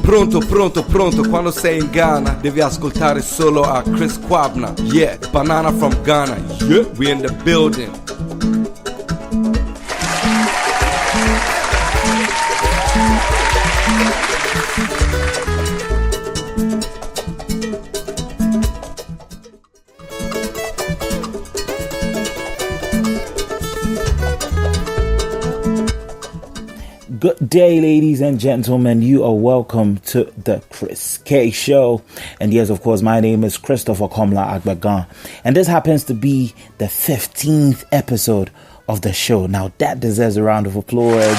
Pronto, quando sei in Ghana devi ascoltare solo a Chris Kwabna. Yeah, Banana from Ghana. Yeah, we in the building. Good day, ladies and gentlemen. You are welcome to the Chris K Show. And yes, of course, my name is Christopher Komla Agbagan. And this happens to be the 15th episode of the show. Now, that deserves a round of applause.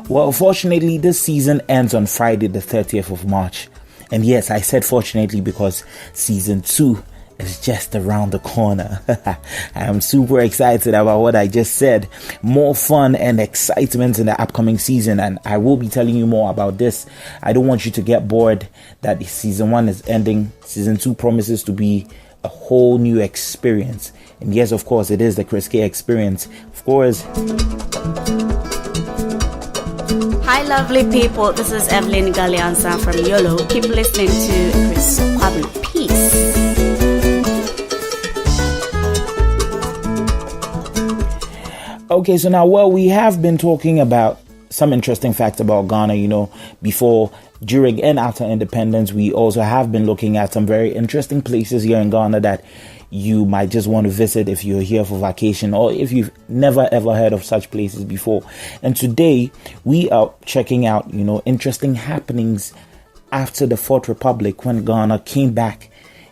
Well, fortunately, this season ends on Friday, the 30th of March. And yes, I said fortunately because season 2 is just around the corner. I am super excited about what I just said. More fun and excitement in the upcoming season, and I will be telling you more about this. I don't want you to get bored that season 1 is ending. Season 2 promises to be a whole new experience. And yes, of course, it is the Chris K experience. Of course. Hi, lovely people. This is Evelyn Galianza from YOLO. Keep listening to Chris Kwabna. Peace. Okay, so now, we have been talking about some interesting facts about Ghana, before, during, and after independence. We also have been looking at some very interesting places here in Ghana that you might just want to visit if you're here for vacation or if you've never ever heard of such places before. And today we are checking out, interesting happenings after the Fourth Republic when Ghana came back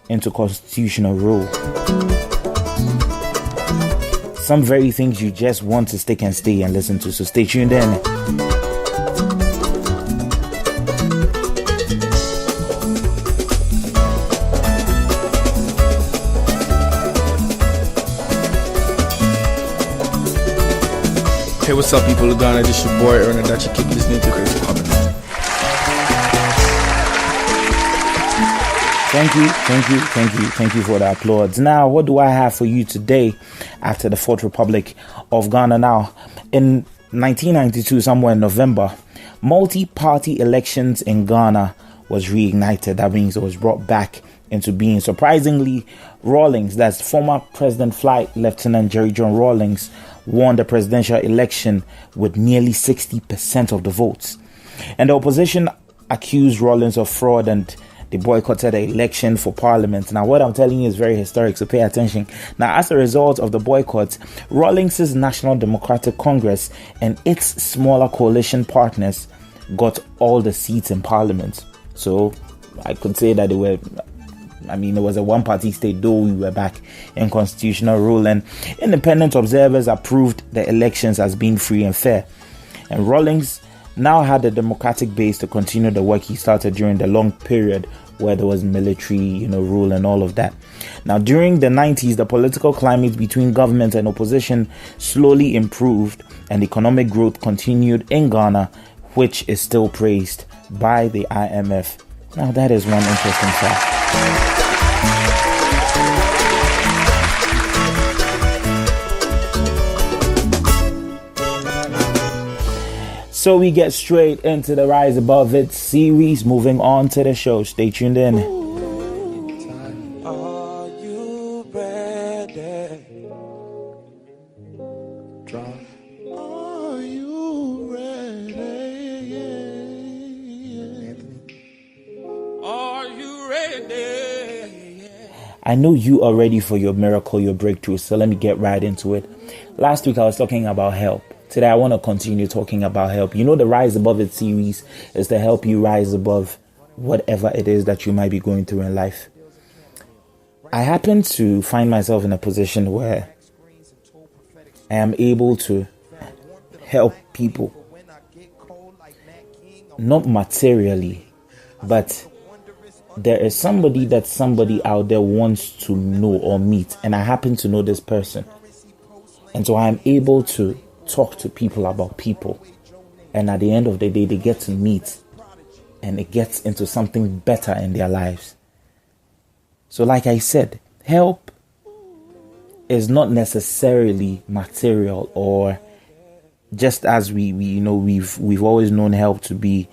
into constitutional rule. Some very things you just want to stick and stay and listen to. So stay tuned in. Hey, what's up, people of Ghana? This your boy Erna that you keep listening to Chris Kwabna. Thank you for the applause. Now, what do I have for you today after the Fourth Republic of Ghana? Now, in 1992, somewhere in November, multi-party elections in Ghana was reignited. That means it was brought back into being. Surprisingly, Rawlings, that's former President Flight Lieutenant Jerry John Rawlings, won the presidential election with nearly 60% of the votes. And the opposition accused Rawlings of fraud and they boycotted the election for parliament. Now, what I'm telling you is very historic, so pay attention. Now, as a result of the boycott, Rawlings' National Democratic Congress and its smaller coalition partners got all the seats in parliament. So I could say that it was a one-party state, though we were back in constitutional rule. And independent observers approved the elections as being free and fair. And Rawlings now had a democratic base to continue the work he started during the long period where there was military, rule and all of that. Now, during the 90s, the political climate between government and opposition slowly improved and economic growth continued in Ghana, which is still praised by the IMF. Now, that is one interesting fact. So we get straight into the Rise Above It series. Moving on to the show. Stay tuned in. Are you ready? Drop. Are you ready? Are you ready? I know you are ready for your miracle, your breakthrough. So let me get right into it. Last week I was talking about help. Today I want to continue talking about help. The Rise Above It series is to help you rise above whatever it is that you might be going through in life. I happen to find myself in a position where I am able to help people, not materially, but there is somebody that somebody out there wants to know or meet, and I happen to know this person. And so I am able to talk to people about people, and at the end of the day they get to meet and it gets into something better in their lives. So like I said, help is not necessarily material, or just as we've always known help to be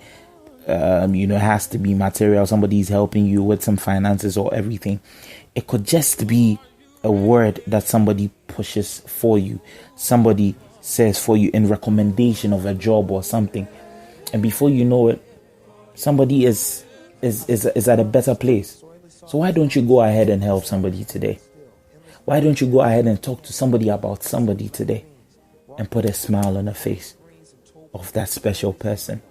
has to be material. Somebody's helping you with some finances or everything. It could just be a word that somebody pushes for you, somebody says for you in recommendation of a job or something, and before you know it, somebody is at a better place. So why don't you go ahead and help somebody today? Why don't you go ahead and talk to somebody about somebody today and put a smile on the face of that special person?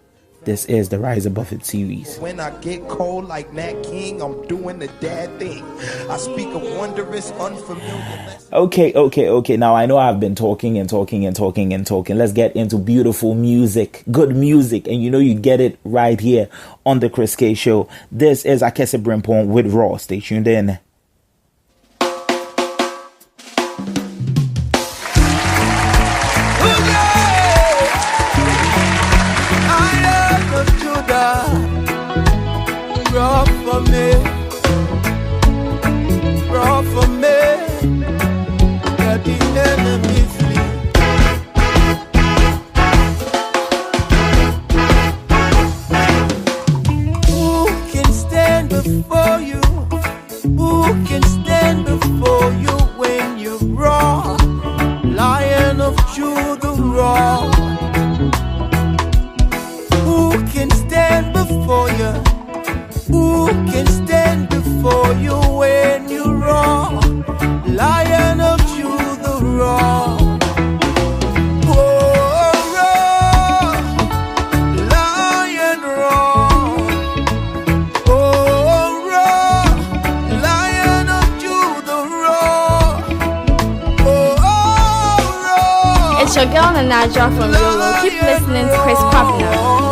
This is the Rise Above It series. When I get cold like Nat King, I'm doing the dad thing. I speak of wondrous, unfamiliar. Okay. Now I know I've been talking. Let's get into beautiful music, good music, and you get it right here on the Chris K Show. This is Akese Brimpong with Raw. Stay tuned in. It's your girl Nanaja from Yolo. Keep listening to Chris Kwabena.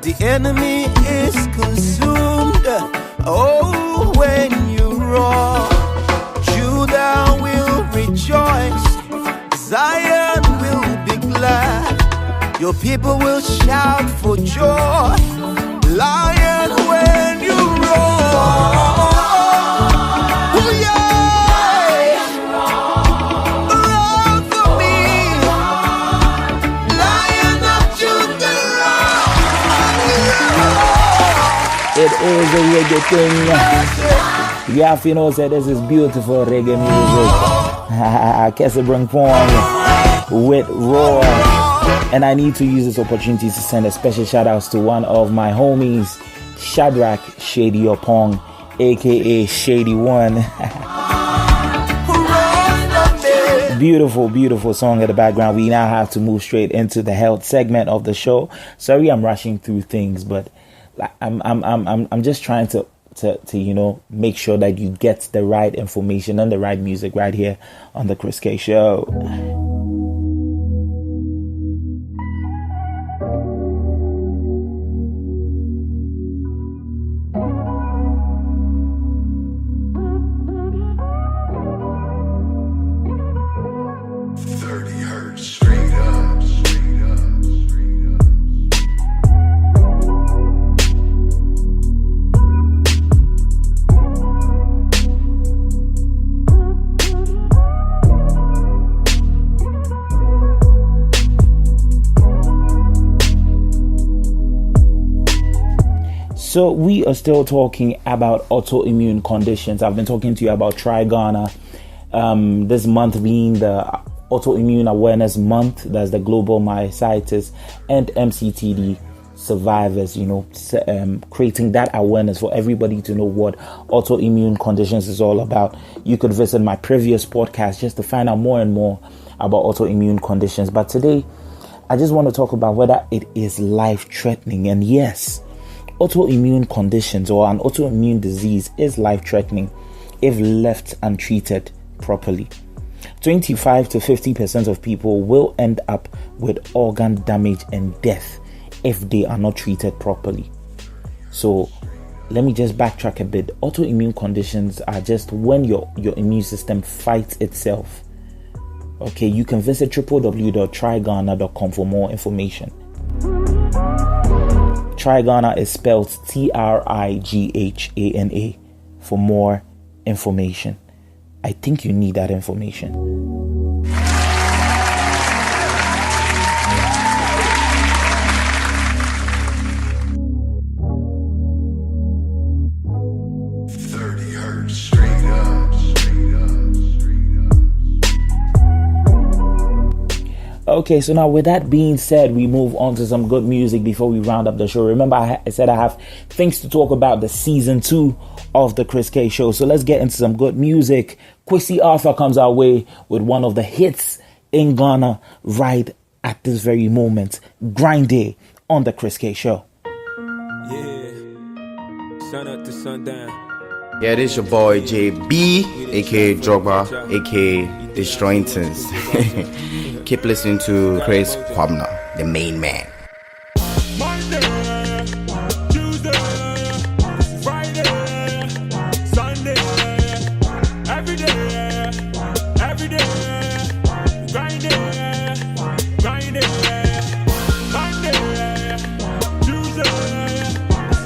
The enemy is consumed. Oh, when you roar, Judah will rejoice, Zion will be glad, your people will shout for joy, Lion, when you roar. Oh, yeah. It is a reggae thing. You have to know that this is beautiful reggae music. Akese Brimpong with Roar. And I need to use this opportunity to send a special shout out to one of my homies, Shadrach Shady Opong, aka Shady One. Beautiful song in the background. We now have to move straight into the health segment of the show. Sorry I'm rushing through things, but I'm just trying to make sure that you get the right information and the right music right here on the Chris K Show. So we are still talking about autoimmune conditions. I've been talking to you about Try Ghana. This month being the Autoimmune Awareness Month. That's the global myositis and MCTD survivors, creating that awareness for everybody to know what autoimmune conditions is all about. You could visit my previous podcast just to find out more and more about autoimmune conditions. But today, I just want to talk about whether it is life-threatening. And yes, autoimmune conditions or an autoimmune disease is life-threatening if left untreated properly. 25 to 50% of people will end up with organ damage and death if they are not treated properly. So let me just backtrack a bit. Autoimmune conditions are just when your immune system fights itself. Okay, you can visit www.tryghana.com for more information. Tryghana is spelled TRIGHANA for more information. I think you need that information. Okay, so now with that being said, we move on to some good music before we round up the show. Remember, I said I have things to talk about the season 2 of the Chris K Show. So let's get into some good music. Kwesi Arthur comes our way with one of the hits in Ghana right at this very moment. Grind Day on the Chris K Show. Yeah, sun up to sundown. Yeah, this your boy JB, aka Drogba, aka Destroying Things. Keep listening to Chris Kwabna, the main man. Monday, Tuesday, Friday, Sunday, every day, grind it, Monday, Tuesday,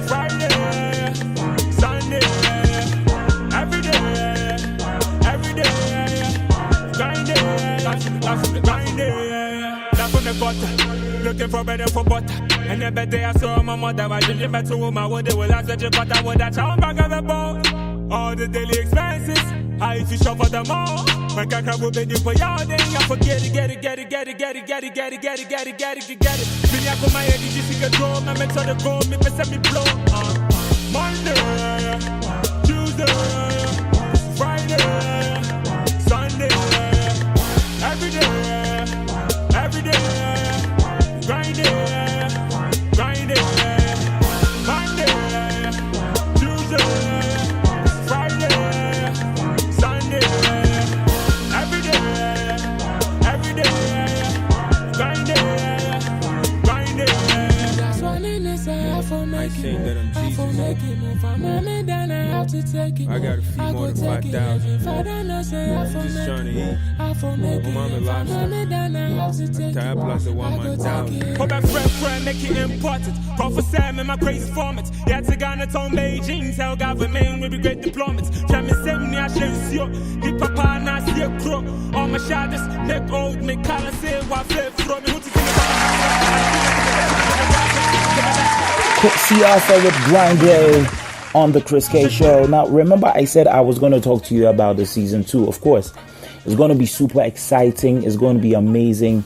Friday, Sunday, every day, grind it, grind it. From the gutter, looking for better for butter. And the better I saw my mother, I didn't better with my wood, will I such a butter with that chow bag of a ball. All the daily expenses, I used to shop for them all. My caca will be you for y'all, then I forget it, get it. Been up on my head, you see a draw, my mentor the goal, me set me blow. Monday, Tuesday, Friday, Sunday, every day, grind it, Monday, Tuesday, Friday, Sunday, every day, grind it. That's one in this I for making that I'm Jesus. I got a few more than 5,000. Just trying to eat. Mama lost her. Time plus the 1,000. Hope my friend make it important. Call for Sam and my crazy formats. Yeah, to Ghana town Beijing. Tell government we be great diplomats. Try me send me a chance you. Hip hop and I see a crook. All my shadows, neck old, make color say what flip from me. Who to think Kwesi Arthur with Grind Day on the Chris K Show. Now, remember I said I was going to talk to you about the season 2. Of course, it's going to be super exciting. It's going to be amazing.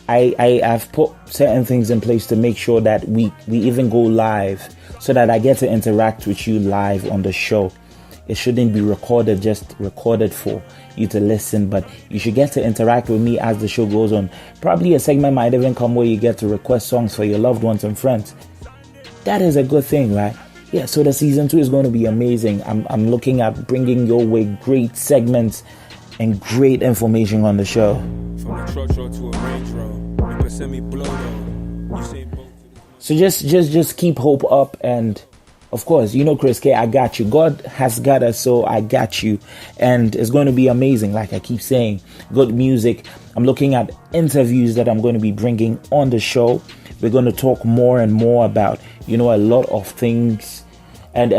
I have put certain things in place to make sure that we even go live so that I get to interact with you live on the show. It shouldn't be recorded, just recorded for you to listen, but you should get to interact with me as the show goes on. Probably a segment might even come where you get to request songs for your loved ones and friends. That is a good thing, right? Yeah, so the season 2 is going to be amazing. I'm looking at bringing your way great segments and great information on the show. From a truck to a Range Rover, you send me blow though. You say both. So just keep hope up, and of course, you know, Chris K, I got you. God has got us, so I got you, and it's going to be amazing. Like I keep saying, good music. I'm looking at interviews that I'm going to be bringing on the show. We're going to talk more and more about, you know, a lot of things. And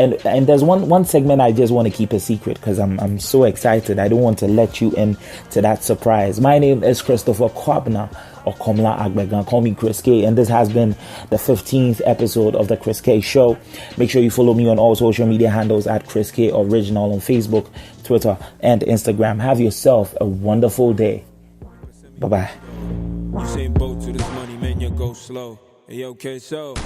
there's one segment I just want to keep a secret because I'm so excited. I don't want to let you in to that surprise. My name is Christopher Kwabna, or Komla Agbegan. Call me Chris K. And this has been the 15th episode of the Chris K Show. Make sure you follow me on all social media handles at Chris K Original on Facebook, Twitter, and Instagram. Have yourself a wonderful day. Bye-bye. You say both to this money, man, you go slow. Hey, okay, so